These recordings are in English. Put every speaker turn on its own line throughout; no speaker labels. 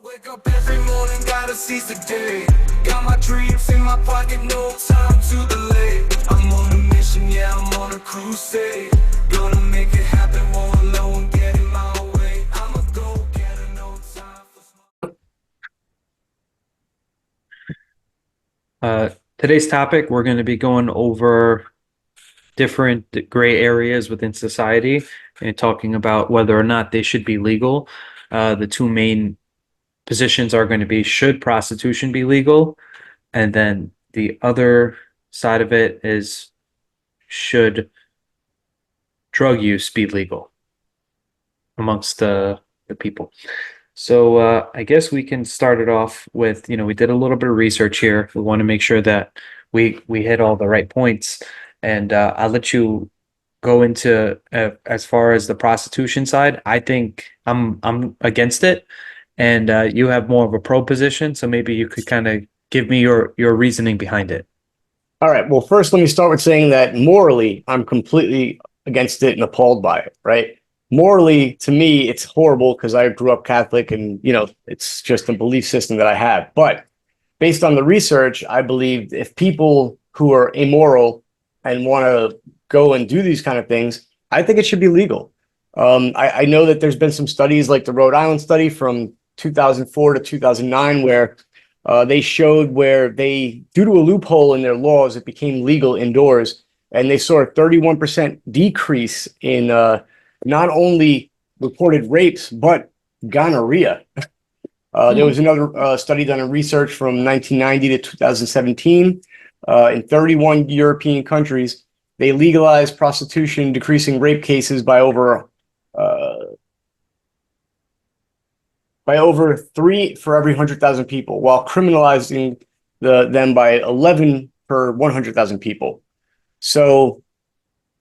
Wake up every morning, gotta seize the day. Got my dreams in my pocket, no time to delay. I'm on a mission, yeah, I'm on a crusade. Gonna make it happen, won't alone get in my way. I'm a go-getter, no time for
Today's topic, we're going to be going over different gray areas within society and talking about whether or not they should be legal. The two main positions are going to be, should prostitution be legal? And then the other side of it is, should drug use be legal amongst the people? So I guess we can start it off with, we did a little bit of research here. We want to make sure that we hit all the right points. And I'll let you go into as far as the prostitution side. I think I'm against it, and you have more of a pro position. So maybe you could kind of give me your reasoning behind it.
All right. Well, first, let me start with saying that morally, I'm completely against it and appalled by it, right? Morally, to me, it's horrible because I grew up Catholic and, it's just a belief system that I have. But based on the research, I believe if people who are immoral and want to go and do these kind of things, I think it should be legal. I know that there's been some studies like the Rhode Island study from 2004 to 2009 where they showed where due to a loophole in their laws, it became legal indoors, and they saw a 31% decrease in not only reported rapes, but gonorrhea. There was another study done in research from 1990 to 2017. In 31 European countries, they legalized prostitution, decreasing rape cases by over 3 for every 100,000 people, while criminalizing them by 11 per 100,000 people. So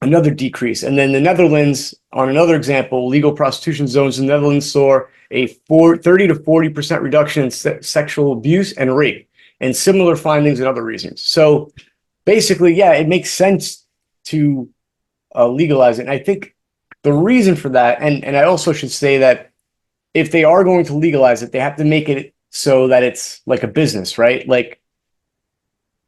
another decrease. And then the Netherlands, on another example, legal prostitution zones in the Netherlands saw a 30 to 40% reduction in sexual abuse and rape, and similar findings in other regions. So basically, yeah, it makes sense to legalize it. And I think the reason for that, and I also should say that if they are going to legalize it, they have to make it so that it's like a business, right? Like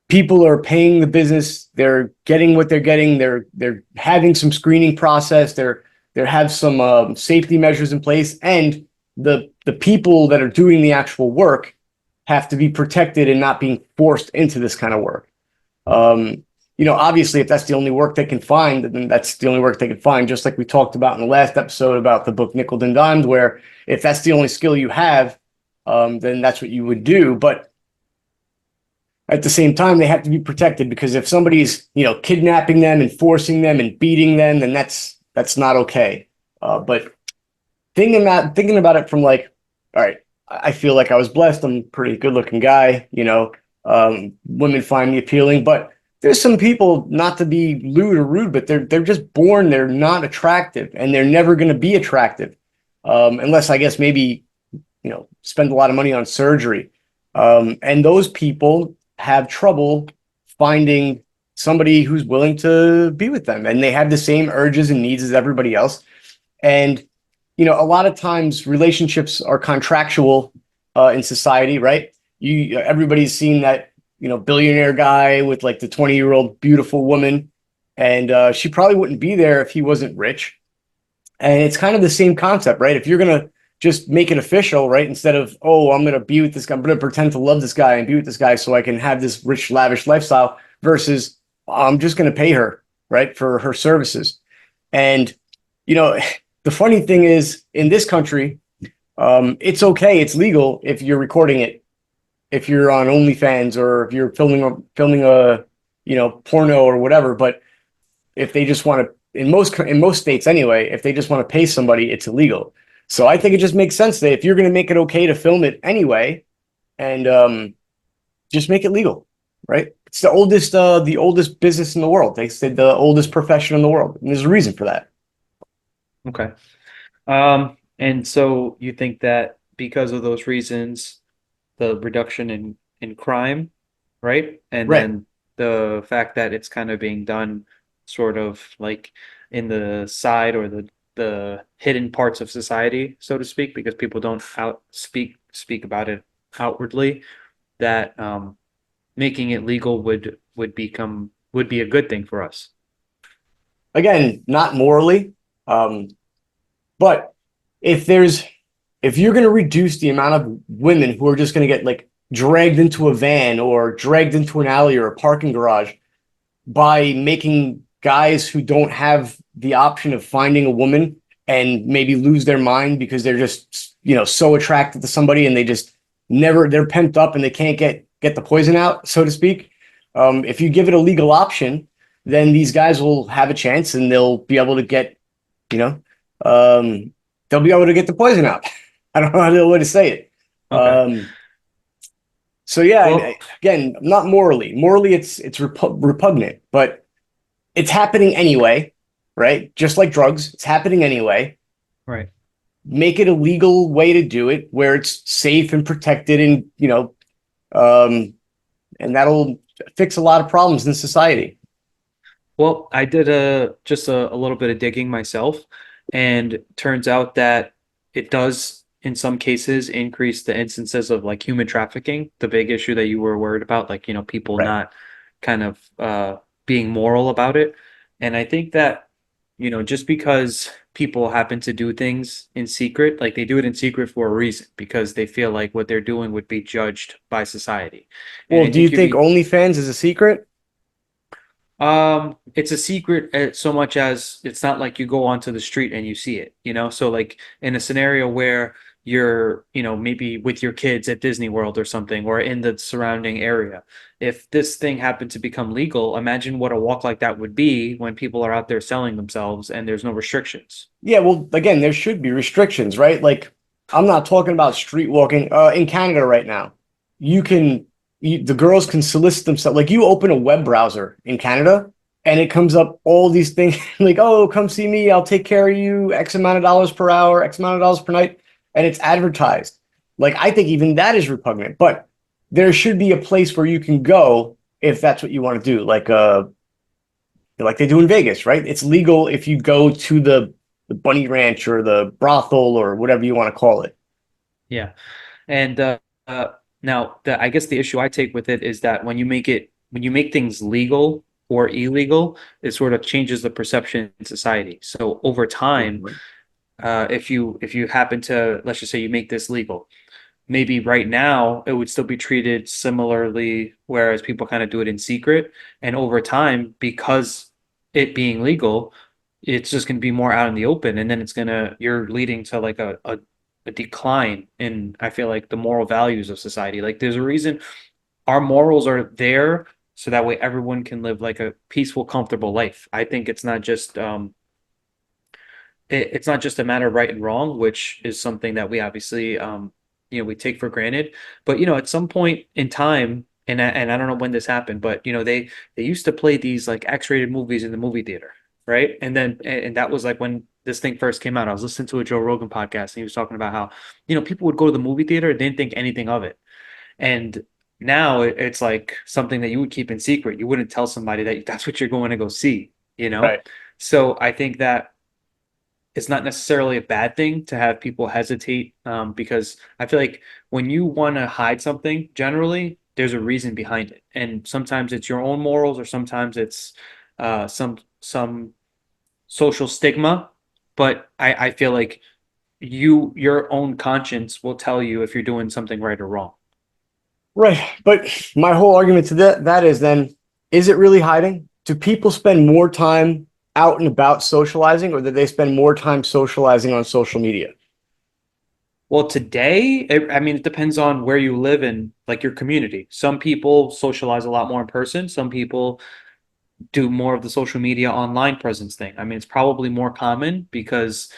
people are paying the business, they're getting what they're getting, they're having some screening process, they have some safety measures in place, and the people that are doing the actual work have to be protected and not being forced into this kind of work. Obviously, if that's the only work they can find, then that's the only work they can find. Just like we talked about in the last episode about the book Nickel and Dimed, where if that's the only skill you have, then that's what you would do. But at the same time, they have to be protected, because if somebody's, kidnapping them and forcing them and beating them, then that's not okay. But thinking about it from like, all right, I feel like I was blessed. I'm a pretty good looking guy, women find me appealing, but there's some people, not to be lewd or rude, but they're just born, they're not attractive, and they're never going to be attractive, unless, I guess, maybe, spend a lot of money on surgery. And those people have trouble finding somebody who's willing to be with them, and they have the same urges and needs as everybody else. And, a lot of times relationships are contractual in society, right? Everybody's seen that, billionaire guy with like the 20-year-old beautiful woman, and she probably wouldn't be there if he wasn't rich. And it's kind of the same concept, right? If you're going to just make it official, right? Instead of, oh, I'm going to be with this guy, I'm going to pretend to love this guy and be with this guy so I can have this rich, lavish lifestyle, versus I'm just going to pay her, right, for her services. And, the funny thing is, in this country, it's okay, it's legal if you're recording it, if you're on OnlyFans, or if you're filming a porno or whatever. But if they just want to, in most states anyway, if they just want to pay somebody, it's illegal. So I think it just makes sense that if you're going to make it okay to film it anyway, and just make it legal, right? It's the oldest business in the world. They said the oldest profession in the world, and there's a reason for that.
Okay. And so you think that because of those reasons, the reduction in crime, right? And
Right.
then the fact that it's kind of being done sort of like in the side, or the hidden parts of society, so to speak, because people don't out speak speak about it outwardly, that making it legal would be a good thing for us.
Again, not morally, um, but if there's if you're going to reduce the amount of women who are just going to get like dragged into a van or dragged into an alley or a parking garage by making guys who don't have the option of finding a woman and maybe lose their mind because they're just, so attracted to somebody and they just never, they're pent up and they can't get the poison out, so to speak. If you give it a legal option, then these guys will have a chance and they'll be able to get, you know, they'll be able to get the poison out. I don't know how the way to say it.
Okay.
So yeah,
Well,
again, not morally. Morally, it's repugnant, but it's happening anyway, right? Just like drugs, it's happening anyway.
right.
Make it a legal way to do it where it's safe and protected, and and that'll fix a lot of problems in society.
Well, I did a little bit of digging myself, and turns out that it does in some cases increase the instances of like human trafficking, the big issue that you were worried about, like, people
Right.
not kind of being moral about it. And I think that, just because people happen to do things in secret, like they do it in secret for a reason, because they feel like what they're doing would be judged by society. And
Well,
I
do you
think
think OnlyFans is a secret?
It's a secret so much as it's not like you go onto the street and you see it, So like in a scenario where you're, maybe with your kids at Disney World or something, or in the surrounding area, if this thing happened to become legal, imagine what a walk like that would be when people are out there selling themselves and there's no restrictions.
Yeah, well, again, there should be restrictions, right? Like, I'm not talking about street walking. In Canada right now, you can, the girls can solicit themselves. Like, you open a web browser in Canada, and it comes up all these things like, oh, come see me. I'll take care of you. X amount of dollars per hour, X amount of dollars per night. And it's advertised. Like, I think even that is repugnant, but there should be a place where you can go if that's what you want to do. Like they do in Vegas, right? It's legal if you go to the bunny ranch or the brothel or whatever you want to call it.
Yeah. And now I guess the issue I take with it is that when you make things legal or illegal, it sort of changes the perception in society. So over time, if you happen to, let's just say you make this legal, maybe right now it would still be treated similarly, whereas people kind of do it in secret. And over time, because it being legal, it's just going to be more out in the open, and then you're leading to like a decline in, I feel like, the moral values of society. Like there's a reason our morals are there so that way everyone can live like a peaceful, comfortable life. I think it's not just a matter of right and wrong, which is something that we obviously we take for granted. But at some point in time, and I don't know when this happened, but they used to play these like X-rated movies in the movie theater, right? And that was like when this thing first came out. I was listening to a Joe Rogan podcast, and he was talking about how people would go to the movie theater and didn't think anything of it, and now it's like something that you would keep in secret. You wouldn't tell somebody that that's what you're going to go see, you know?
Right.
So I think that it's not necessarily a bad thing to have people hesitate, because I feel like when you want to hide something, generally there's a reason behind it, and sometimes it's your own morals, or sometimes it's some social stigma. But I feel like your own conscience will tell you if you're doing something right or wrong.
Right. But my whole argument to that is then, is it really hiding? Do people spend more time out and about socializing, or do they spend more time socializing on social media?
Well, today, I mean, it depends on where you live in, like your community. Some people socialize a lot more in person. Some people do more of the social media online presence thing. I mean, it's probably more common because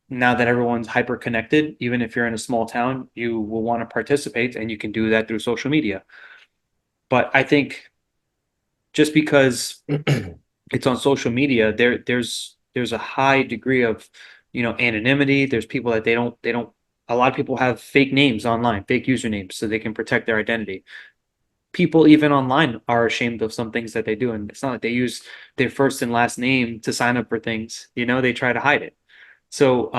now that everyone's hyper connected, even if you're in a small town, you will want to participate, and you can do that through social media. But I think just because it's on social media, there's a high degree of, anonymity. There's people that they don't a lot of people have fake names online, fake usernames, so they can protect their identity. People even online are ashamed of some things that they do, and it's not like they use their first and last name to sign up for things. They try to hide it. So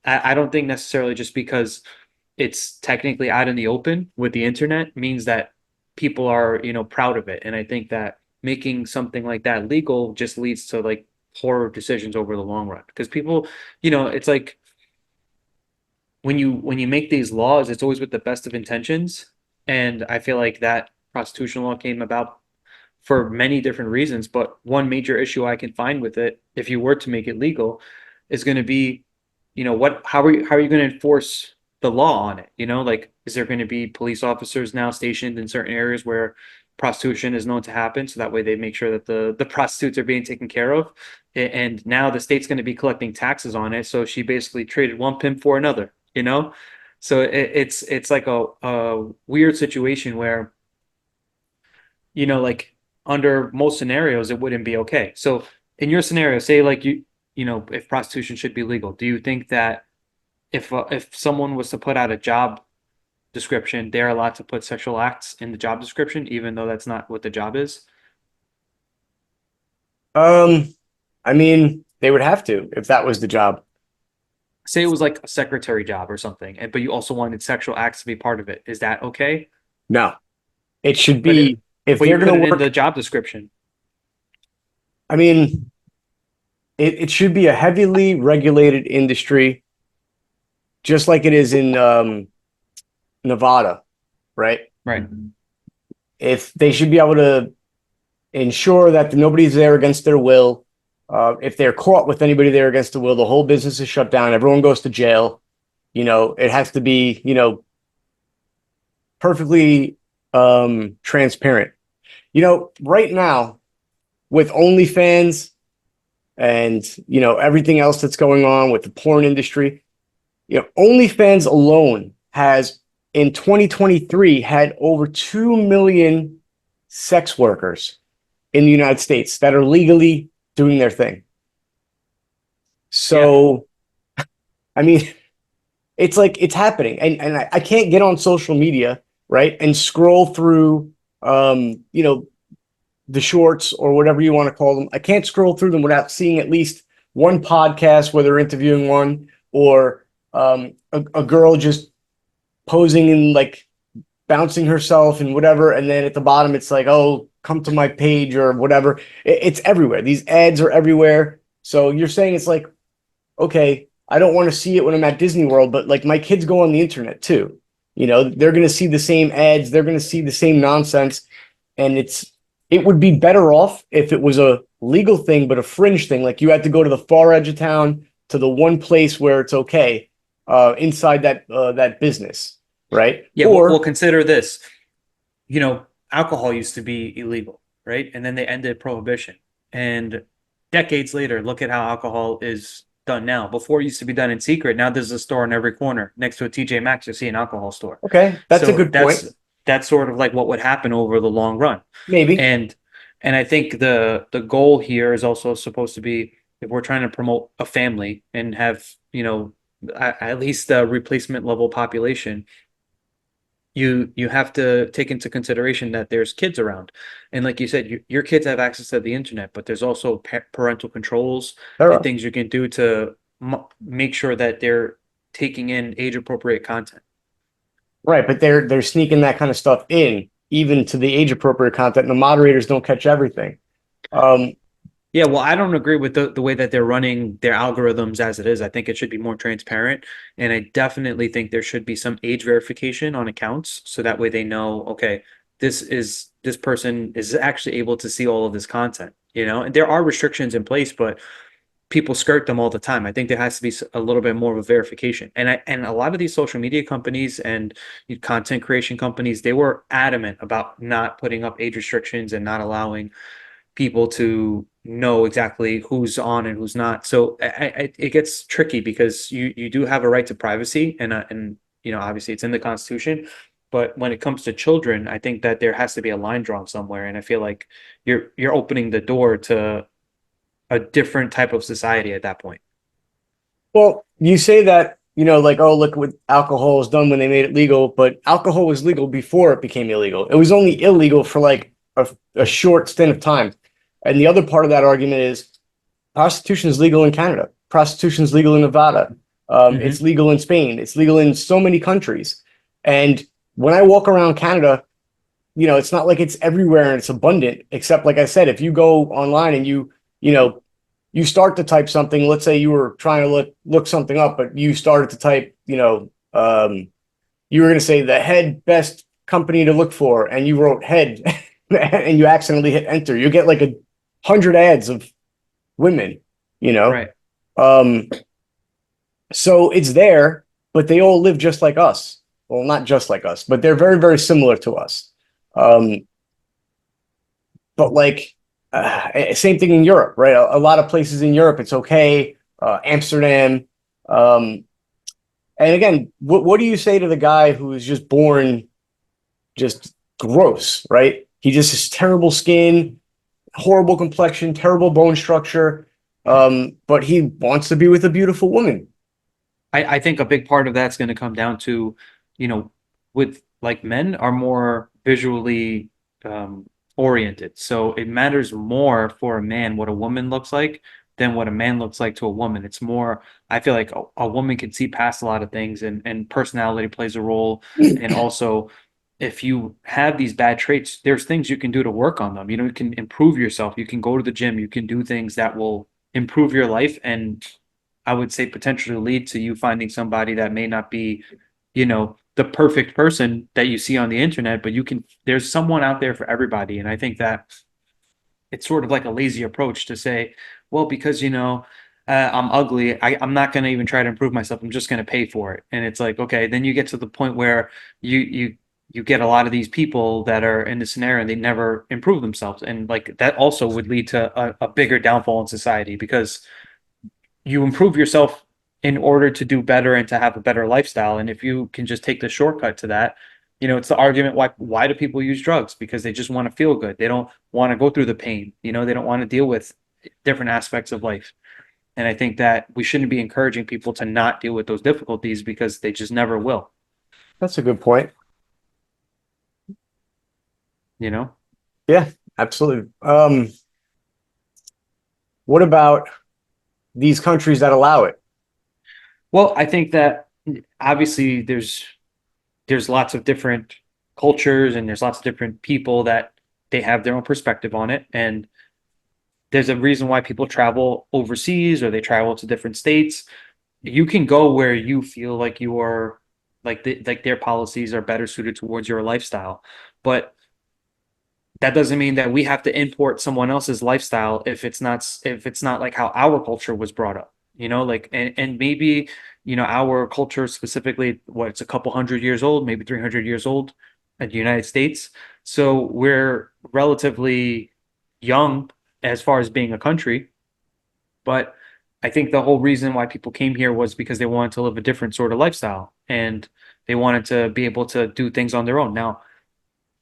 I don't think necessarily just because it's technically out in the open with the internet means that people are, proud of it. And I think that making something like that legal just leads to like poor decisions over the long run. Because people, it's like when you make these laws, it's always with the best of intentions. And I feel like that prostitution law came about for many different reasons, but one major issue I can find with it, if you were to make it legal, is going to be, how are you going to enforce the law on it? Like, is there going to be police officers now stationed in certain areas where prostitution is known to happen, so that way they make sure that the prostitutes are being taken care of? And now the state's going to be collecting taxes on it, so she basically traded one pimp for another. So it's like a weird situation where like under most scenarios, it wouldn't be okay. So in your scenario, say like if prostitution should be legal, do you think that if someone was to put out a job description, they're allowed to put sexual acts in the job description, even though that's not what the job is?
I mean, they would have to if that was the job.
Say it was like a secretary job or something, but you also wanted sexual acts to be part of it. Is that okay?
No, it should
But
be if
but
they're
you put
going
it
to
in
work.
the job description.
I mean, it should be a heavily regulated industry, just like it is in Nevada, right?
Right.
If they should be able to ensure that nobody's there against their will. If they're caught with anybody there against the will, the whole business is shut down. Everyone goes to jail. It has to be, perfectly transparent. Right now with OnlyFans and, everything else that's going on with the porn industry, OnlyFans alone has in 2023 had over 2 million sex workers in the United States that are legally doing their thing. So, I mean, it's like it's happening, and I can't get on social media, right, and scroll through, the shorts or whatever you want to call them. I can't scroll through them without seeing at least one podcast where they're interviewing one, or a girl just posing and like bouncing herself and whatever, and then at the bottom it's like, oh, come to my page or whatever. It's everywhere. These ads are everywhere. So you're saying it's like, okay, I don't want to see it when I'm at Disney World, but like my kids go on the internet too. They're going to see the same ads. They're going to see the same nonsense. And it would be better off if it was a legal thing, but a fringe thing. Like you had to go to the far edge of town to the one place where it's okay inside that business, right?
Yeah,
or
we'll consider this. Alcohol used to be illegal, right? And then they ended prohibition. And decades later, look at how alcohol is done now. Before it used to be done in secret. Now there's a store in every corner. Next to a TJ Maxx, you see an alcohol store.
okay, that's a
So
good point.
that's sort of like what would happen over the long run.
Maybe.
And I think the goal here is also supposed to be, if we're trying to promote a family and have, at least a replacement level population, you have to take into consideration that there's kids around. And like you said, your kids have access to the internet, but there's also parental controls
There
and
are.
things you can do to make sure that they're taking in age appropriate content.
Right, but they're sneaking that kind of stuff in, even to the age appropriate content, and the moderators don't catch everything.
Yeah, well, I don't agree with the way that they're running their algorithms as it is. I think it should be more transparent. And I definitely think there should be some age verification on accounts, so that way they know, okay, this person is actually able to see all of this content, And there are restrictions in place, but people skirt them all the time. I think there has to be a little bit more of a verification. And a lot of these social media companies and content creation companies, they were adamant about not putting up age restrictions and not allowing people to know exactly who's on and who's not. So it gets tricky because you do have a right to privacy, and obviously it's in the Constitution. But when it comes to children, I think that there has to be a line drawn somewhere, and I feel like you're opening the door to a different type of society at that point.
Well, you say that, like, oh, look what alcohol was done when they made it legal, but alcohol was legal before it became illegal. It was only illegal for like a short stint of time. And the other part of that argument is prostitution is legal in Canada. Prostitution is legal in Nevada. It's legal in Spain. It's legal in so many countries. And when I walk around Canada, it's not like it's everywhere and it's abundant, except like I said, if you go online and you start to type something, let's say you were trying to look something up, but you started to type, you were going to say the head best company to look for, and you wrote head and you accidentally hit enter. You get like 100 ads of women,
Right.
So it's there, but they all live just like us. Well, not just like us, but they're very, very similar to us. But like, same thing in Europe, right? A lot of places in Europe, it's okay. Amsterdam. And again, what do you say to the guy who is just born just gross, right? He just has terrible skin, horrible complexion, terrible bone structure, but he wants to be with a beautiful woman.
I think a big part of that's going to come down to, with like men are more visually oriented. So it matters more for a man what a woman looks like than what a man looks like to a woman. It's more, I feel like a woman can see past a lot of things, and personality plays a role. And also, if you have these bad traits, there's things you can do to work on them. You can improve yourself. You can go to the gym. You can do things that will improve your life. And I would say potentially lead to you finding somebody that may not be, the perfect person that you see on the internet, but there's someone out there for everybody. And I think that it's sort of like a lazy approach to say, well, because, I'm ugly, I'm not going to even try to improve myself. I'm just going to pay for it. And it's like, okay, then you get to the point where you get a lot of these people that are in the scenario and they never improve themselves. And like that also would lead to a bigger downfall in society, because you improve yourself in order to do better and to have a better lifestyle. And if you can just take the shortcut to that, it's the argument, why do people use drugs? Because they just want to feel good. They don't want to go through the pain. They don't want to deal with different aspects of life. And I think that we shouldn't be encouraging people to not deal with those difficulties, because they just never will.
That's a good point.
Yeah,
absolutely. What about these countries that allow it?
Well, I think that obviously there's lots of different cultures and there's lots of different people that they have their own perspective on it. And there's a reason why people travel overseas or they travel to different states. You can go where you feel like you are, like their policies are better suited towards your lifestyle. But that doesn't mean that we have to import someone else's lifestyle if it's not like how our culture was brought up. And maybe, our culture specifically, it's a couple hundred years old, maybe 300 years old at the United States. So we're relatively young as far as being a country. But I think the whole reason why people came here was because they wanted to live a different sort of lifestyle, and they wanted to be able to do things on their own. Now,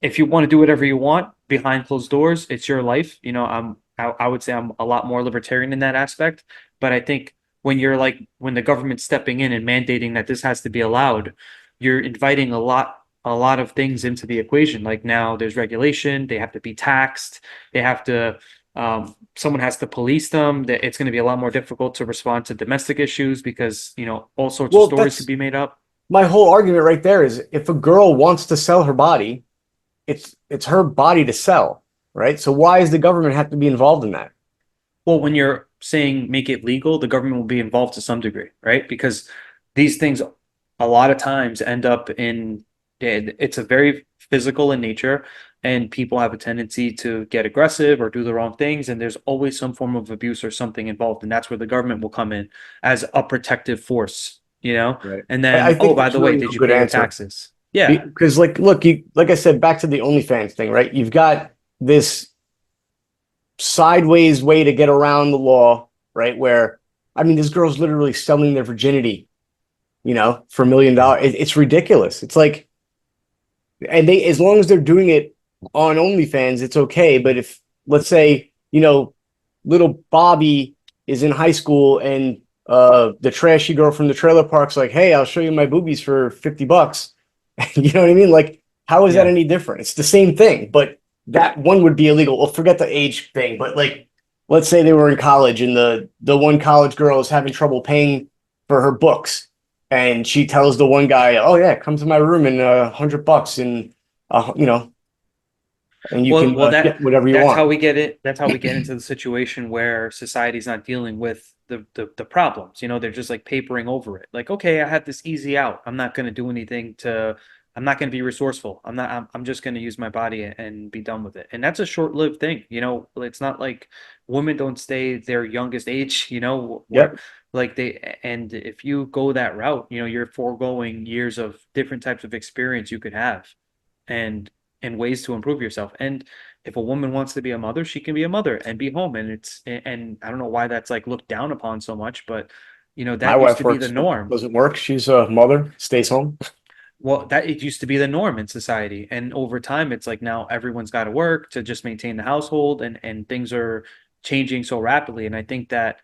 if you want to do whatever you want behind closed doors, it's your life. I would say I'm a lot more libertarian in that aspect. But I think when the government's stepping in and mandating that this has to be allowed, you're inviting a lot of things into the equation. Like now there's regulation, they have to be taxed, they have to, someone has to police them. That it's going to be a lot more difficult to respond to domestic issues because, all sorts of stories could be made up.
My whole argument right there is if a girl wants to sell her body, it's her body to sell, right? So why does the government have to be involved in that?
Well, when you're saying make it legal, the government will be involved to some degree, right? Because these things a lot of times end up it's a very physical in nature, and people have a tendency to get aggressive or do the wrong things, and there's always some form of abuse or something involved, and that's where the government will come in as a protective force,
Right.
And then, oh, by the way, did you pay your taxes? Yeah.
Because like I said, back to the OnlyFans thing, right? You've got this sideways way to get around the law, right? Where, this girl's literally selling their virginity, for $1 million. It's ridiculous. It's like, and as long as they're doing it on OnlyFans, it's okay. But if, let's say, little Bobby is in high school and the trashy girl from the trailer park's like, hey, I'll show you my boobies for $50. You know what I mean? Like, how is that any different? It's the same thing, but that one would be illegal. Well, forget the age thing, but like, let's say they were in college and the one college girl is having trouble paying for her books. And she tells the one guy, "Oh yeah, come to my room and $100 and you know, and you can
Well,
get whatever you
that's how
want."
we get it. That's how we get into the situation where society's not dealing with the problems. You know, they're just like papering over it. Like, okay, I have this easy out. I'm not going to do anything to. I'm not going to be resourceful. I'm not. I'm just going to use my body and be done with it. And that's a short-lived thing. You know, it's not like women don't stay their youngest age. You know, where
Yep.
like they and if you go that route, you know, you're foregoing years of different types of experience you could have, and ways to improve yourself. And if a woman wants to be a mother, she can be a mother and be home. And I don't know why that's like looked down upon so much, but you know,
My
that used
wife
to be the
works,
norm.
doesn't work. She's a mother, stays home.
Well, that it used to be the norm in society. And over time, it's like now everyone's got to work to just maintain the household, and things are changing so rapidly. And I think that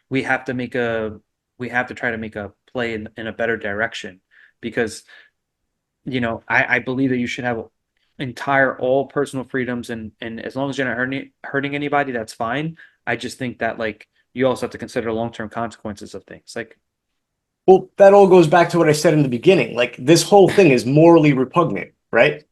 we have to make a we have to try to make a play in a better direction, because you know, I believe that you should have entire all personal freedoms, and as long as you're not hurting anybody, that's fine. I just think that like you also have to consider long-term consequences of things. Like,
Well, that all goes back to what I said in the beginning. Like this whole thing is morally repugnant, right?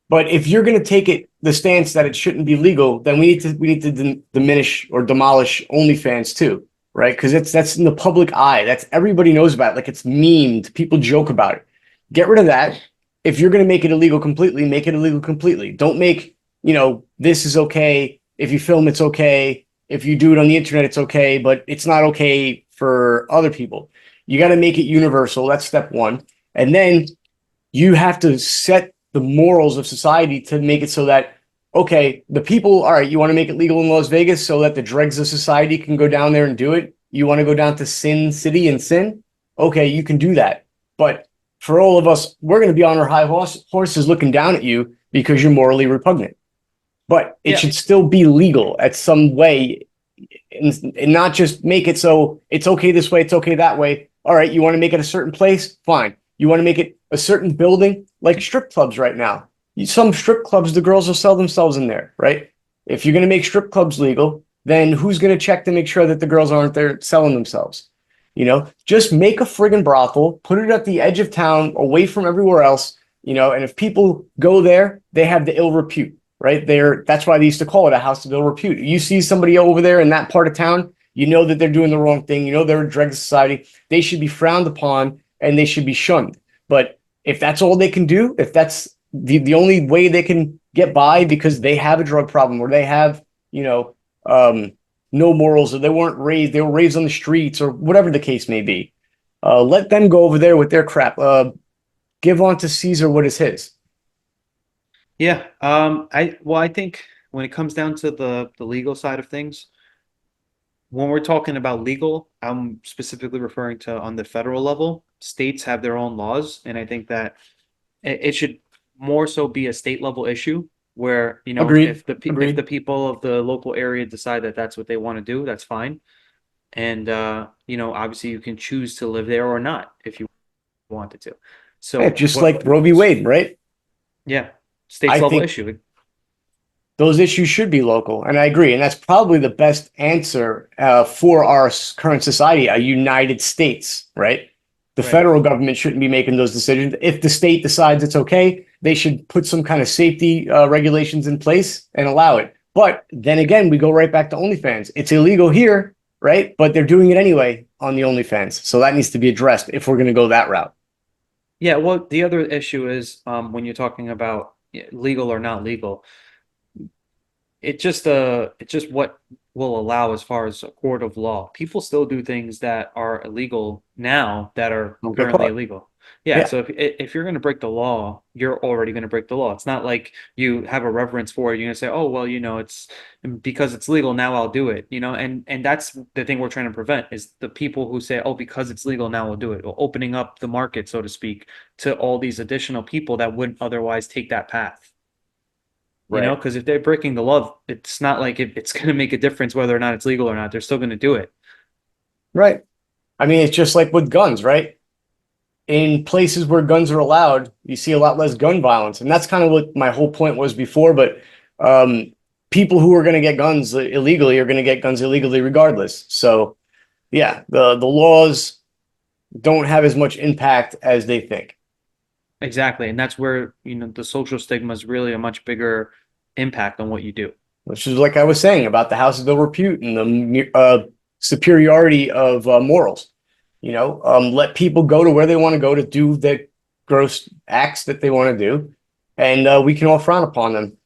But if you're going to take it the stance that it shouldn't be legal, then we need to diminish or demolish OnlyFans too, right? Because that's in the public eye. That's everybody knows about it. Like it's memed. People joke about it. Get rid of that. If you're going to make it illegal completely, make it illegal completely. Don't make, this is okay. If you film, it's okay. If you do it on the internet, it's okay, but it's not okay for other people. You got to make it universal. That's step one. And then you have to set the morals of society to make it so that, okay, the people, all right, you want to make it legal in Las Vegas so that the dregs of society can go down there and do it. You want to go down to Sin City and sin? Okay, you can do that. But for all of us, we're going to be on our high horses looking down at you because you're morally repugnant. But it
yeah,
should still be legal at some way, and not just make it so it's okay this way, it's okay that way. All right, you want to make it a certain place? Fine. You want to make it a certain building, like strip clubs right now. Some strip clubs, the girls will sell themselves in there, right? If you're going to make strip clubs legal, then who's going to check to make sure that the girls aren't there selling themselves? Just make a friggin' brothel, put it at the edge of town, away from everywhere else, and if people go there, they have the ill repute, right? That's why they used to call it a house of ill repute. You see somebody over there in that part of town, you know that they're doing the wrong thing, they're a drug society, they should be frowned upon and they should be shunned. But if that's all they can do, if that's the only way they can get by because they have a drug problem or they have, no morals, or they were raised on the streets, or whatever the case may be, let them go over there with their crap. Give on to Caesar what is his.
yeah. I think when it comes down to the legal side of things, when we're talking about legal, I'm specifically referring to on the federal level. States have their own laws, and I think that it should more so be a state level issue where,
Agreed.
if the
Agreed.
people of the local area decide that that's what they want to do, that's fine. And obviously you can choose to live there or not if you wanted to.
Yeah,
So
just like Roe v. Wade, right?
yeah, states
I
level
think
issue.
those issues should be local, and I agree. And that's probably the best answer for our current society, a United States, right? The
Right.
federal government shouldn't be making those decisions. If the state decides it's okay, they should put some kind of safety regulations in place and allow it. But then again, we go right back to OnlyFans. It's illegal here, right? But they're doing it anyway on the OnlyFans. So that needs to be addressed if we're going to go that route.
Yeah, well, the other issue is when you're talking about legal or not legal, it's just what will allow as far as a court of law. People still do things that are illegal now that are
Don't get
currently
caught.
illegal. Yeah,
Yeah.
so if you're going to break the law, you're already going to break the law. It's not like you have a reverence for it. You're going to say, "Oh, well, it's because it's legal now I'll do it." And that's the thing we're trying to prevent is the people who say, "Oh, because it's legal now I'll do it," or opening up the market, so to speak, to all these additional people that wouldn't otherwise take that path.
Right.
Because if they're breaking the law, it's not like it's going to make a difference whether or not it's legal or not. They're still going to do it.
Right. I mean, it's just like with guns, right? In places where guns are allowed, you see a lot less gun violence. And that's kind of what my whole point was before. But people who are going to get guns illegally are going to get guns illegally regardless. So yeah, the laws don't have as much impact as they think.
Exactly. And that's where, the social stigma is really a much bigger impact on what you do.
Which is like I was saying about the houses of repute and the superiority of morals. Let people go to where they want to go to do the gross acts that they want to do, and we can all frown upon them.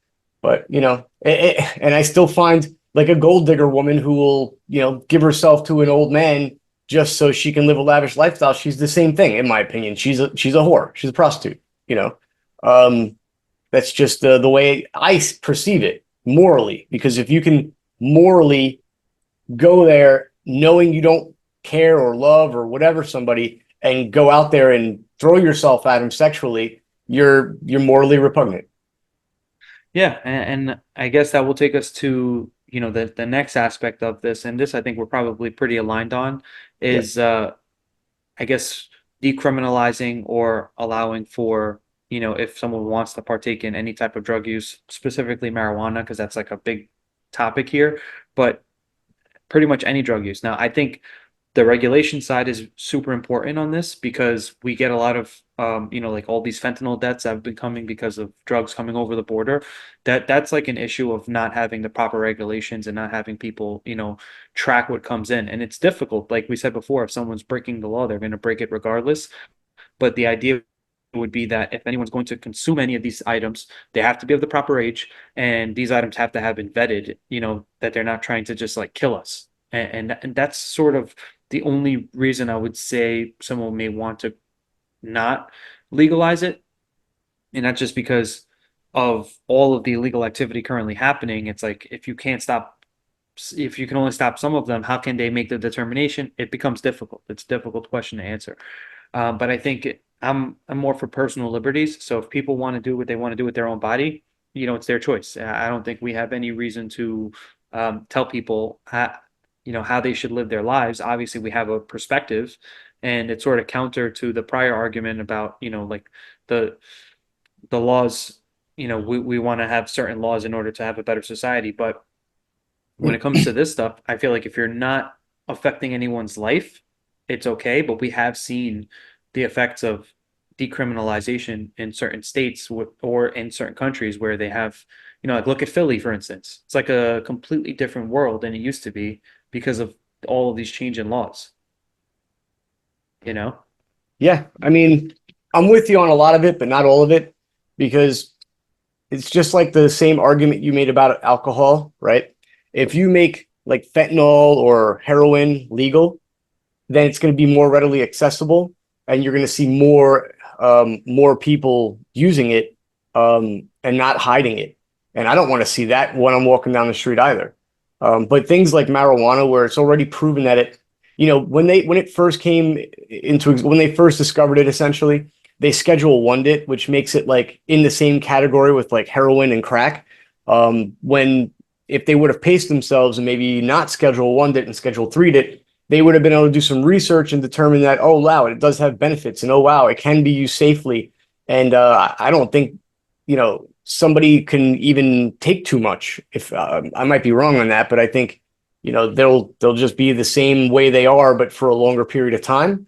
But and I still find like a gold digger woman who will give herself to an old man just so she can live a lavish lifestyle. She's the same thing, in my opinion. She's a whore. She's a prostitute. Um, that's just the way I perceive it morally. Because if you can morally go there knowing you don't care or love or whatever somebody, and go out there and throw yourself at them sexually, you're morally repugnant.
Yeah, and I guess that will take us to, the next aspect of this, and this I think we're probably pretty aligned on,
Yeah.
is I guess decriminalizing or allowing for, if someone wants to partake in any type of drug use, specifically marijuana, because that's like a big topic here, but pretty much any drug use. Now, I think the regulation side is super important on this because we get a lot of like all these fentanyl deaths that have been coming because of drugs coming over the border. That's like an issue of not having the proper regulations and not having people, track what comes in. And it's difficult. Like we said before, if someone's breaking the law, they're going to break it regardless. But the idea would be that if anyone's going to consume any of these items, they have to be of the proper age, and these items have to have been vetted, that they're not trying to just like kill us. And that's sort of the only reason I would say someone may want to not legalize it. And that's just because of all of the illegal activity currently happening. It's like if you can only stop some of them, how can they make the determination? It becomes difficult. It's a difficult question to answer. But I think I'm more for personal liberties. So if people want to do what they want to do with their own body, it's their choice. I don't think we have any reason to tell people how they should live their lives. Obviously, we have a perspective, and it's sort of counter to the prior argument about like the laws. We want to have certain laws in order to have a better society. But when it comes to this stuff, I feel like if you're not affecting anyone's life, it's okay. But we have seen the effects of decriminalization in certain states or in certain countries where they have, like look at Philly, for instance. It's like a completely different world than it used to be because of all of these change in laws,
Yeah, I mean, I'm with you on a lot of it, but not all of it, because it's just like the same argument you made about alcohol, right? If you make like fentanyl or heroin legal, then it's going to be more readily accessible, and you're going to see more people using it, and not hiding it. And I don't want to see that when I'm walking down the street either. But things like marijuana, where it's already proven that when it first came when they first discovered it, essentially, they Schedule 1'd it, which makes it like in the same category with like heroin and crack. When if they would have paced themselves and maybe not Schedule 1'd it and Schedule 3'd it, they would have been able to do some research and determine that, oh wow, it does have benefits, and oh wow, it can be used safely. And I don't think somebody can even take too much. If I might be wrong on that, but I think they'll just be the same way they are, but for a longer period of time.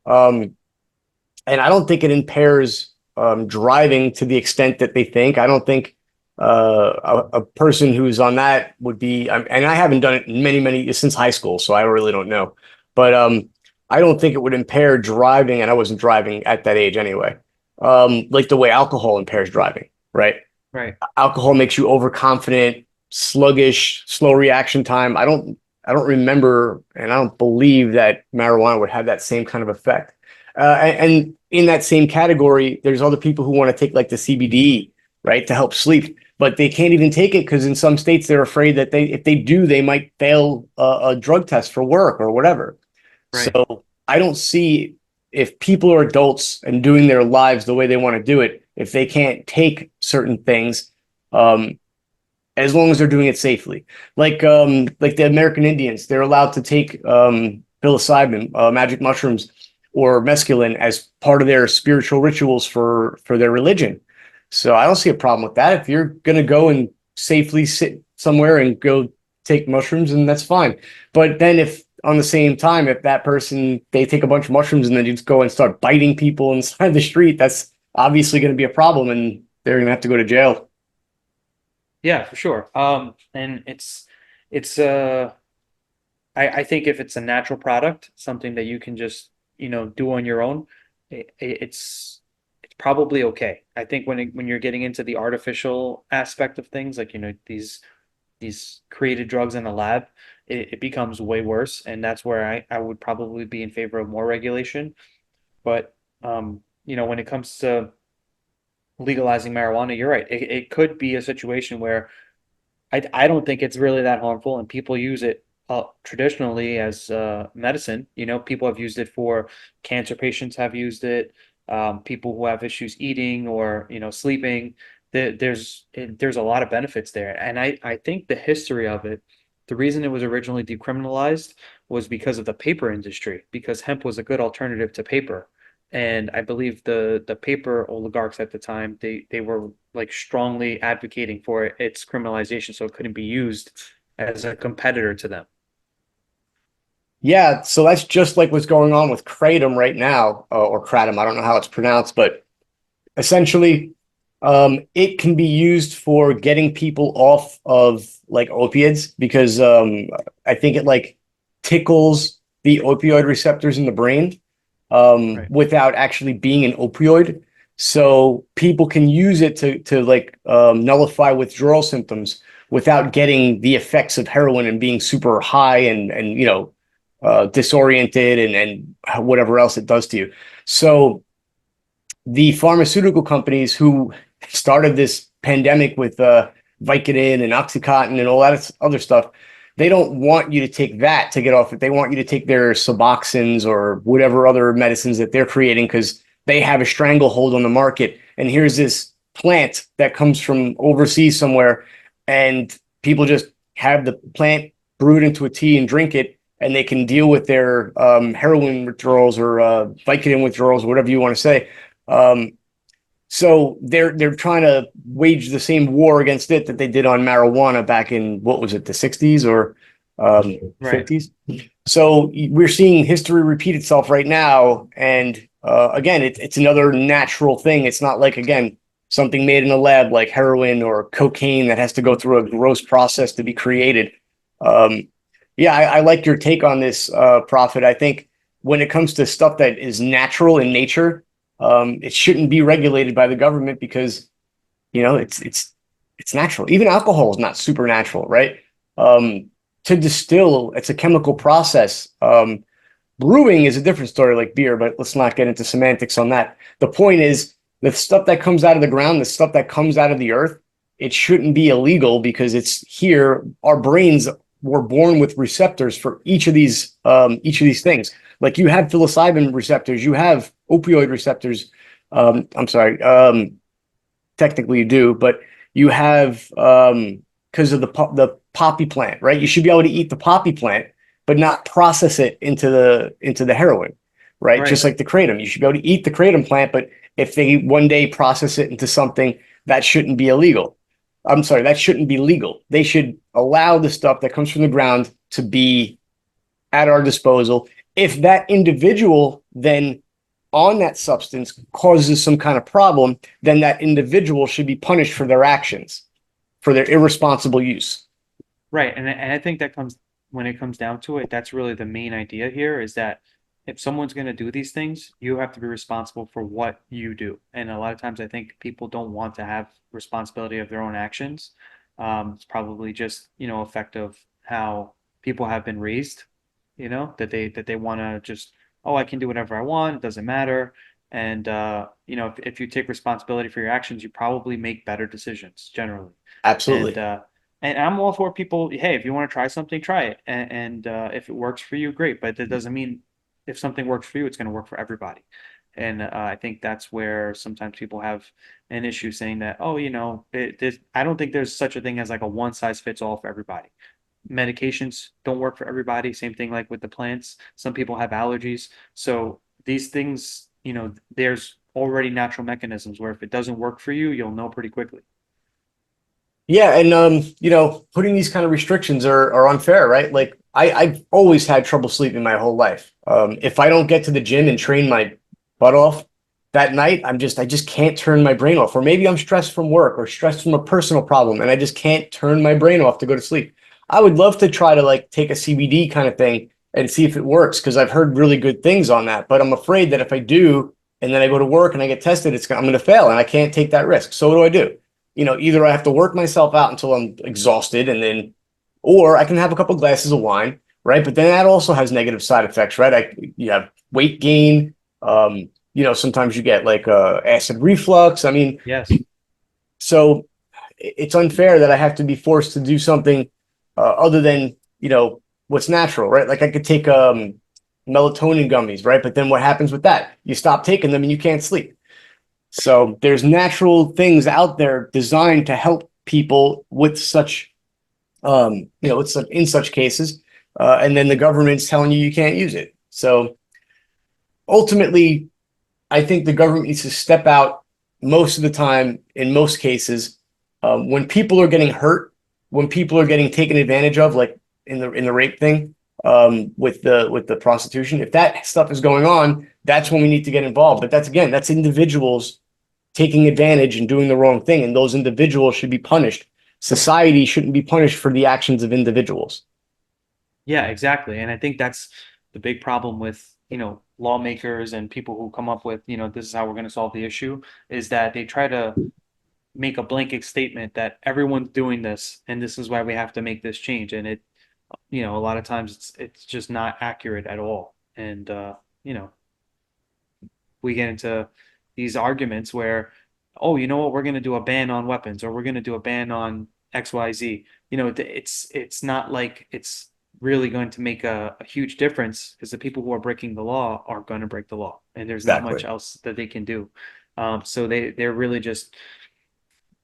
And I don't think it impairs driving to the extent that they think. I don't think a person who's on that would be, and I haven't done it in many since high school, so I really don't know. But I don't think it would impair driving, and I wasn't driving at that age anyway. Like the way alcohol impairs driving, right?
Right.
Alcohol makes you overconfident, sluggish, slow reaction time. I don't remember, and I don't believe that marijuana would have that same kind of effect. And in that same category, there's other people who want to take like the CBD, right, to help sleep, but they can't even take it because in some states they're afraid that if they do, they might fail a drug test for work or whatever.
Right.
So I don't see, if people are adults and doing their lives the way they want to do it, if they can't take certain things, as long as they're doing it safely. Like the American Indians, they're allowed to take psilocybin, magic mushrooms, or mescaline as part of their spiritual rituals for their religion. So I don't see a problem with that. If you're going to go and safely sit somewhere and go take mushrooms, and that's fine. But then if on the same time, if that person, they take a bunch of mushrooms and then just go and start biting people inside the street, that's obviously going to be a problem and they're going to have to go to jail.
Yeah, for sure. And it's I think if it's a natural product, something that you can just, do on your own, it's probably okay. I think when you're getting into the artificial aspect of things, like, these created drugs in a lab, it becomes way worse, and that's where I would probably be in favor of more regulation. But when it comes to legalizing marijuana, you're right. It could be a situation where I don't think it's really that harmful, and people use it traditionally as medicine. People have used it for cancer patients have used it. People who have issues eating or sleeping. There's a lot of benefits there, and I think the history of it, the reason it was originally decriminalized was because of the paper industry, because hemp was a good alternative to paper. And I believe the paper oligarchs at the time, they were like strongly advocating for its criminalization so it couldn't be used as a competitor to them.
Yeah, so that's just like what's going on with kratom right now, or kratom. I don't know how it's pronounced, but essentially, it can be used for getting people off of like opiates because I think it like tickles the opioid receptors in the brain
Right.
without actually being an opioid. So people can use it to like nullify withdrawal symptoms without getting the effects of heroin and being super high and disoriented and whatever else it does to you. So the pharmaceutical companies who started this pandemic with Vicodin and Oxycontin and all that other stuff, they don't want you to take that to get off it. They want you to take their Suboxones or whatever other medicines that they're creating because they have a stranglehold on the market. And here's this plant that comes from overseas somewhere, and people just have the plant brewed into a tea and drink it, and they can deal with their heroin withdrawals or Vicodin withdrawals, or whatever you want to say. So they're trying to wage the same war against it that they did on marijuana back in, what was it, the 60s or
Right.
50s? So we're seeing history repeat itself right now. And again, it's another natural thing. It's not like, again, something made in a lab like heroin or cocaine that has to go through a gross process to be created. Yeah, I like your take on this, Prophet. I think when it comes to stuff that is natural in nature, it shouldn't be regulated by the government because, it's natural. Even alcohol is not supernatural, right? To distill, it's a chemical process. Brewing is a different story, like beer, but let's not get into semantics on that. The point is, the stuff that comes out of the ground, the stuff that comes out of the earth, it shouldn't be illegal because it's here. Our brains were born with receptors for each of these things. Like you have psilocybin receptors, you have opioid receptors. I'm sorry, technically you do, but you have because of the poppy plant, right? You should be able to eat the poppy plant, but not process it into the heroin, right? Just
Right.
like the kratom, you should be able to eat the kratom plant, but if they one day process it into something, that shouldn't be illegal. I'm sorry, that shouldn't be legal. They should allow the stuff that comes from the ground to be at our disposal. If that individual then on that substance causes some kind of problem, then that individual should be punished for their actions, for their irresponsible use.
Right. And I think that comes when it comes down to it, that's really the main idea here is that if someone's going to do these things, you have to be responsible for what you do. And a lot of times I think people don't want to have responsibility of their own actions. It's probably just, effect of how people have been raised, that they want to just, oh, I can do whatever I want, it doesn't matter. And if you take responsibility for your actions, you probably make better decisions generally. And
Absolutely.
and I'm all for people, hey, if you want to try something, try it. And if it works for you, great. But that doesn't mean if something works for you, it's going to work for everybody. And I think that's where sometimes people have an issue saying that, oh, I don't think there's such a thing as like a one size fits all for everybody. Medications don't work for everybody. Same thing like with the plants. Some people have allergies. So these things, there's already natural mechanisms where if it doesn't work for you, you'll know pretty quickly.
Yeah, and putting these kind of restrictions are unfair, right? Like I've always had trouble sleeping my whole life. If I don't get to the gym and train my butt off that night, I just can't turn my brain off. Or maybe I'm stressed from work or stressed from a personal problem and I just can't turn my brain off to go to sleep. I would love to try to like take a CBD kind of thing and see if it works because I've heard really good things on that. But I'm afraid that if I do and then I go to work and I get tested, I'm going to fail and I can't take that risk. So what do? Either I have to work myself out until I'm exhausted or I can have a couple glasses of wine, right? But then that also has negative side effects, right? You have weight gain. Sometimes you get like acid reflux. I mean,
Yes.
so it's unfair that I have to be forced to do something other than, what's natural, right? Like I could take melatonin gummies, right? But then what happens with that? You stop taking them and you can't sleep. So there's natural things out there designed to help people with such, in such cases. And then the government's telling you can't use it. So ultimately, I think the government needs to step out most of the time in most cases when people are getting hurt, when people are getting taken advantage of, like in the rape thing with the prostitution. If that stuff is going on, that's when we need to get involved. But that's individuals taking advantage and doing the wrong thing, and those individuals should be punished. Society shouldn't be punished for the actions of individuals.
Yeah, exactly. And I think that's the big problem with, lawmakers and people who come up with, this is how we're going to solve the issue, is that they try to make a blanket statement that everyone's doing this and this is why we have to make this change. And a lot of times it's just not accurate at all. And, we get into these arguments where, oh, you know what, we're going to do a ban on weapons or we're going to do a ban on XYZ. It's not like it's really going to make a huge difference because the people who are breaking the law are going to break the law and there's not much else that they can do. So they're really just,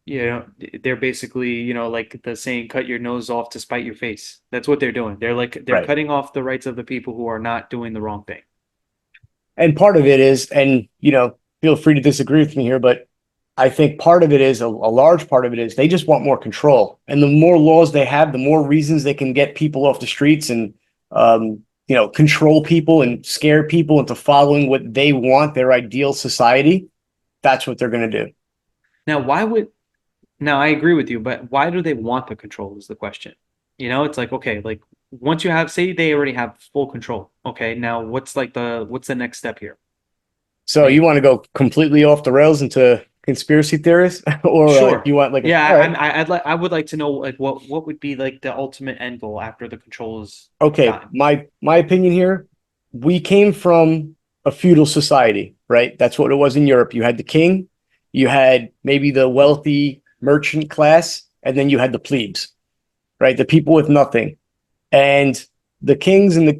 they're basically, like the saying, cut your nose off to spite your face. That's what they're doing. They're
Right.
cutting off the rights of the people who are not doing the wrong thing.
And part of it is, and feel free to disagree with me here, but I think part of it is a large part of it is they just want more control. And the more laws they have, the more reasons they can get people off the streets and control people and scare people into following what they want, their ideal society. That's what they're going to do.
Now I agree with you, but why do they want the control is the question. It's like, okay, like once you say they already have full control. Okay, now what's the next step here?
So you want to go completely off the rails into conspiracy theorists, or
Sure.
you want like
I would like to know like what would be like the ultimate end goal after the control is
okay.
gotten.
My opinion here, we came from a feudal society, right? That's what it was in Europe. You had the king, you had maybe the wealthy merchant class, and then you had the plebes, right? The people with nothing. And the kings and the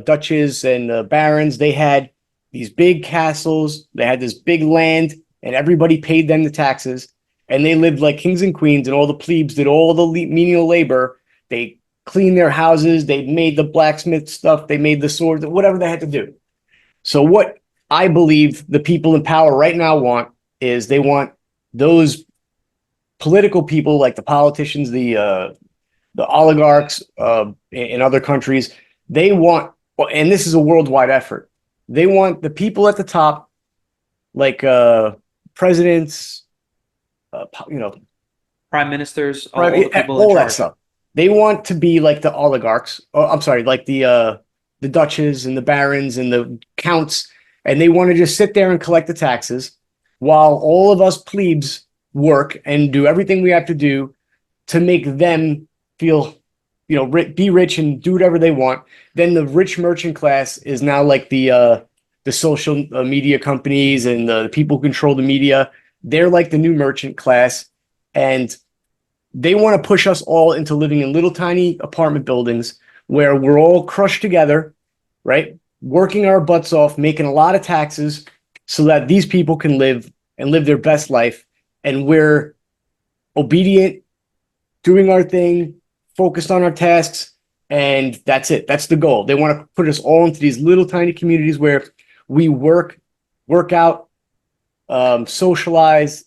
duches and the barons, they had these big castles, they had this big land, and everybody paid them the taxes, and they lived like kings and queens, and all the plebes did all the menial labor. They cleaned their houses, they made the blacksmith stuff, they made the swords, whatever they had to do. So what I believe the people in power right now want is they want those political people, like the politicians, the oligarchs in other countries. They want, and this is a worldwide effort, they want the people at the top, like presidents,
Prime ministers, all the people
all
in
that
charge.
stuff. They want to be like the oligarchs. I'm sorry, like the duches and the barons and the counts, and they want to just sit there and collect the taxes while all of us plebes work and do everything we have to do to make them feel, be rich and do whatever they want. Then the rich merchant class is now like the social media companies and the people who control the media. They're like the new merchant class, and they want to push us all into living in little tiny apartment buildings where we're all crushed together, right? Working our butts off, making a lot of taxes so that these people can live and live their best life. And we're obedient, doing our thing, focused on our tasks, and that's it. That's the goal. They want to put us all into these little tiny communities where we work out, socialize,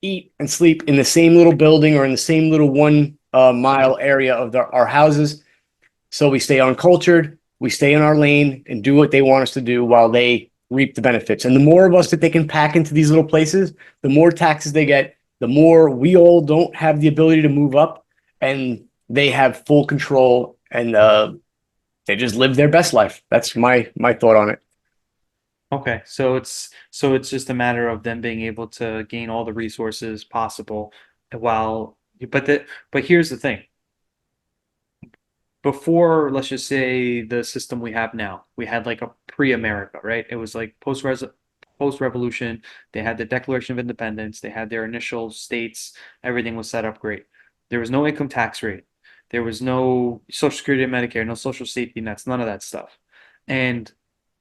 eat, and sleep in the same little building or in the same little 1 mile area of our houses. So we stay uncultured, we stay in our lane and do what they want us to do while they reap the benefits. And the more of us that they can pack into these little places, the more taxes they get, the more we all don't have the ability to move up, and they have full control, and they just live their best life. That's my thought on it.
Okay, so it's just a matter of them being able to gain all the resources possible while but here's the thing. Before, let's just say the system we have now, we had like a pre-America, right? It was like post-revolution. They had the Declaration of Independence, they had their initial states, everything was set up great. There was no income tax rate. There was no Social Security and Medicare, no social safety nets, none of that stuff. And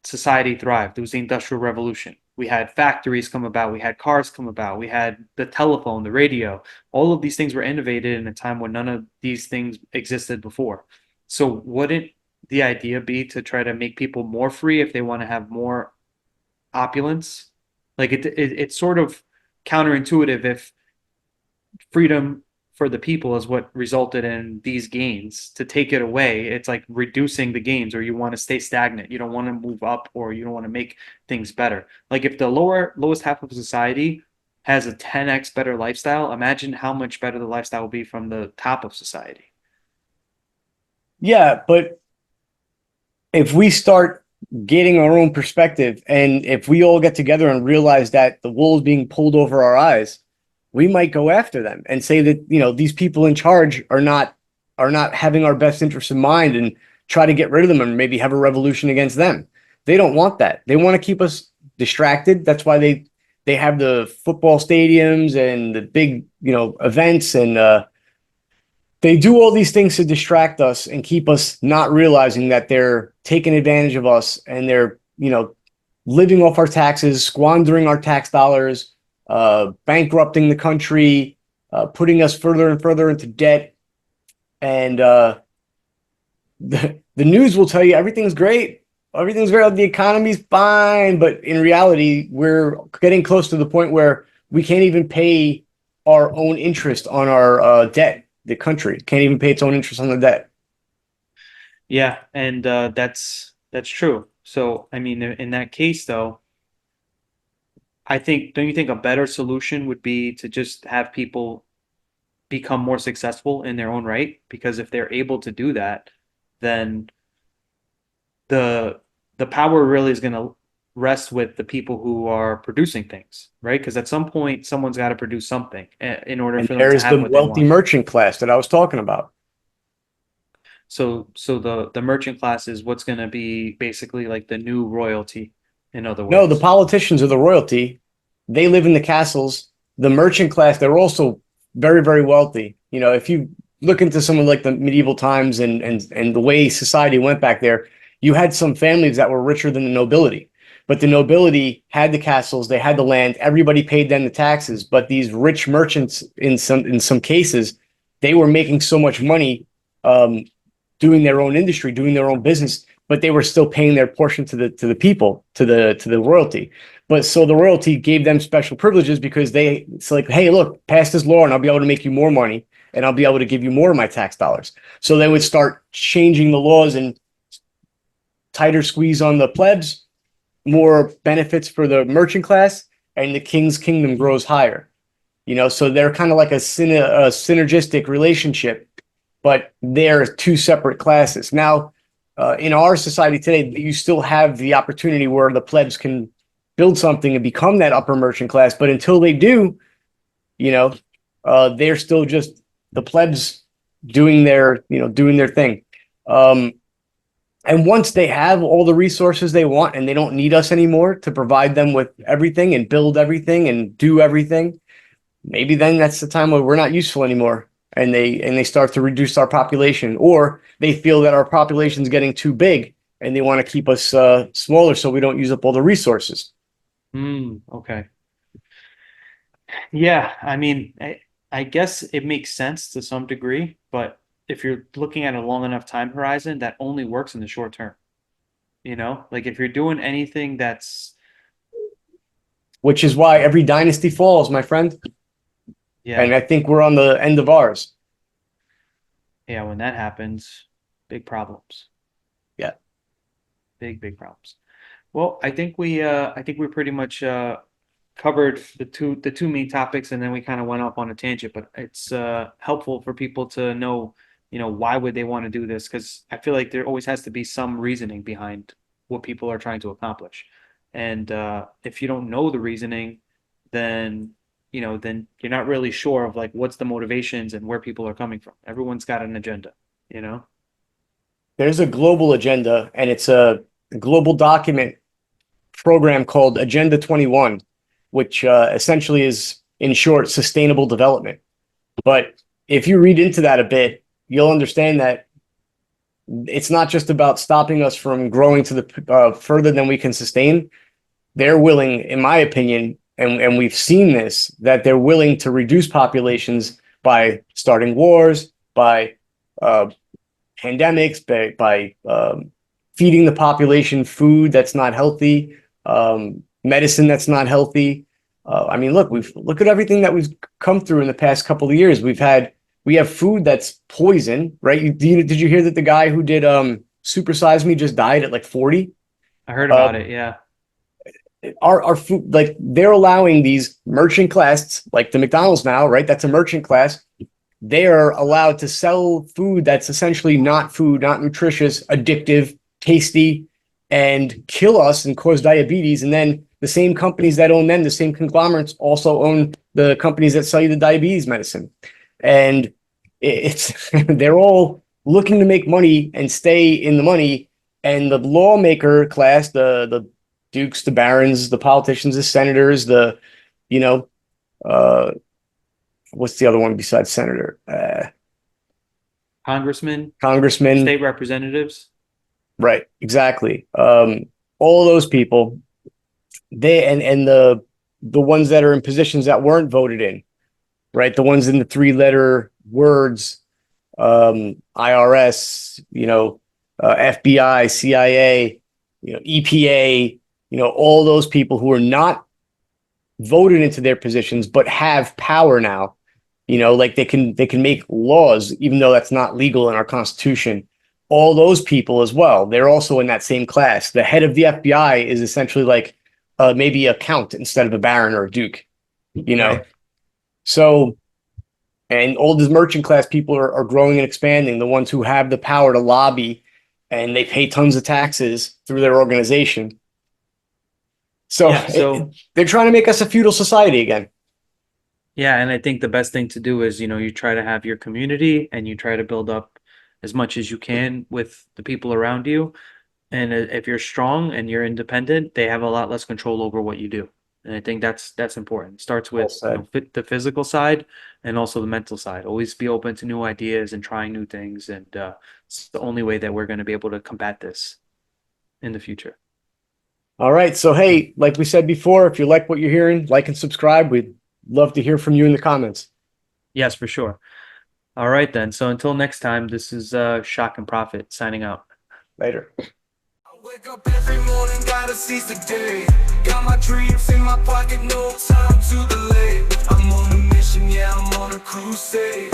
society thrived. It was the Industrial Revolution. We had factories come about, we had cars come about, we had the telephone, the radio. All of these things were innovated in a time when none of these things existed before. So wouldn't the idea be to try to make people more free if they want to have more opulence? Like it's sort of counterintuitive if freedom for the people is what resulted in these gains. To take it away, it's like reducing the gains, or you want to stay stagnant. You don't want to move up, or you don't want to make things better. Like if the lowest half of society has a 10x better lifestyle, imagine how much better the lifestyle will be from the top of society.
Yeah, but if we start getting our own perspective, and if we all get together and realize that the wool is being pulled over our eyes, we might go after them and say that, these people in charge are not having our best interests in mind, and try to get rid of them and maybe have a revolution against them. They don't want that. They want to keep us distracted. That's why they have the football stadiums and the big, events, and they do all these things to distract us and keep us not realizing that they're taking advantage of us, and they're, living off our taxes, squandering our tax dollars, bankrupting the country, putting us further and further into debt. And the news will tell you everything's great. Everything's great. The economy's fine. But in reality, we're getting close to the point where we can't even pay our own interest on our debt. The country can't even pay its own interest on the debt.
Yeah, and that's true. So I mean, in that case, though, don't you think a better solution would be to just have people become more successful in their own right? Because if they're able to do that, then the the power really is going to rest with the people who are producing things, right? Because at some point, someone's got to produce something in order
And
for them to
there's
have
the
what they
wealthy
want.
merchant class that I was talking about.
So the merchant class is what's going to be basically like the new royalty, in other
No, the
words.
politicians are the royalty. They live in the castles. The merchant class, they're also very, very wealthy. If you look into some of like the medieval times, and the way society went back there, you had some families that were richer than the nobility. But the nobility had the castles, they had the land, everybody paid them the taxes. But these rich merchants, in some cases, they were making so much money, doing their own industry, doing their own business, but they were still paying their portion to the people, to the royalty. But so the royalty gave them special privileges, because it's like, hey, look, pass this law and I'll be able to make you more money, and I'll be able to give you more of my tax dollars. So they would start changing the laws, and tighter squeeze on the plebs, more benefits for the merchant class, and the king's kingdom grows higher. So they're kind of like a synergistic relationship, but they're two separate classes. Now, in our society today, you still have the opportunity where the plebs can build something and become that upper merchant class. But until they do, they're still just the plebs doing their thing. And once they have all the resources they want, and they don't need us anymore to provide them with everything and build everything and do everything, maybe then that's the time where we're not useful anymore. And they start to reduce our population, or they feel that our population is getting too big and they want to keep us smaller so we don't use up all the resources.
Okay. Yeah, I mean, I guess it makes sense to some degree, but if you're looking at a long enough time horizon, that only works in the short term. Like if you're doing anything that's,
Which is why every dynasty falls, my friend. And
yeah,
I think we're on the end of ours.
yeah, when that happens. big problems.
Yeah.
Big problems. Well, I think we pretty much covered the two main topics, and then we kind of went off on a tangent, but it's helpful for people to know, why would they want to do this? Because I feel like there always has to be some reasoning behind what people are trying to accomplish. And if you don't know the reasoning, then then you're not really sure of like what's the motivations and where people are coming from. Everyone's got an agenda, you know?
There's a global agenda, and it's a global document program called Agenda 21, which essentially is, in short, sustainable development. But if you read into that a bit, you'll understand that it's not just about stopping us from growing to the further than we can sustain. They're willing, in my opinion, and we've seen this, that they're willing to reduce populations by starting wars, by pandemics, by feeding the population food that's not healthy, medicine that's not healthy. I mean, look at everything that we've come through in the past couple of years. We have food that's poison, right? Did you hear that the guy who did Super Size Me just died at like 40?
I heard about it, yeah.
Our food, like they're allowing these merchant class, like the McDonald's now, right? That's a merchant class. They are allowed to sell food that's essentially not food, not nutritious, addictive, tasty, and kill us and cause diabetes. And then the same companies that own them, the same conglomerates, also own the companies that sell you the diabetes medicine. And it's they're all looking to make money and stay in the money. And the lawmaker class, the dukes, the barons, the politicians, the senators, what's the other one besides senator?
Congressmen,
Congressmen,
state representatives.
right? Exactly. All those people, they and the ones that are in positions that weren't voted in, right? The ones in the three-letter words, IRS, FBI, CIA, EPA. All those people who are not voted into their positions, but have power now, like they can make laws, even though that's not legal in our Constitution. All those people as well, they're also in that same class. The head of the FBI is essentially like maybe a count instead of a baron or a duke,
Right.
So, and all these merchant class people are growing and expanding, the ones who have the power to lobby, and they pay tons of taxes through their organization. So,
Yeah,
they're trying to make us a feudal society again.
yeah, and I think the best thing to do is, you try to have your community and you try to build up as much as you can with the people around you. And if you're strong and you're independent, they have a lot less control over what you do. And I think that's important. It starts with the physical side and also the mental side. Always be open to new ideas and trying new things. And it's the only way that we're going to be able to combat this in the future.
All right. So, hey, like we said before, if you like what you're hearing, like and subscribe. We'd love to hear from you in the comments.
Yes, for sure. All right, then. So until next time, this is Shock and Profit signing out.
Later.
I wake up every morning, gotta seize the day. Got my dreams in my pocket, no time to delay. I'm on a mission, yeah, I'm on a crusade.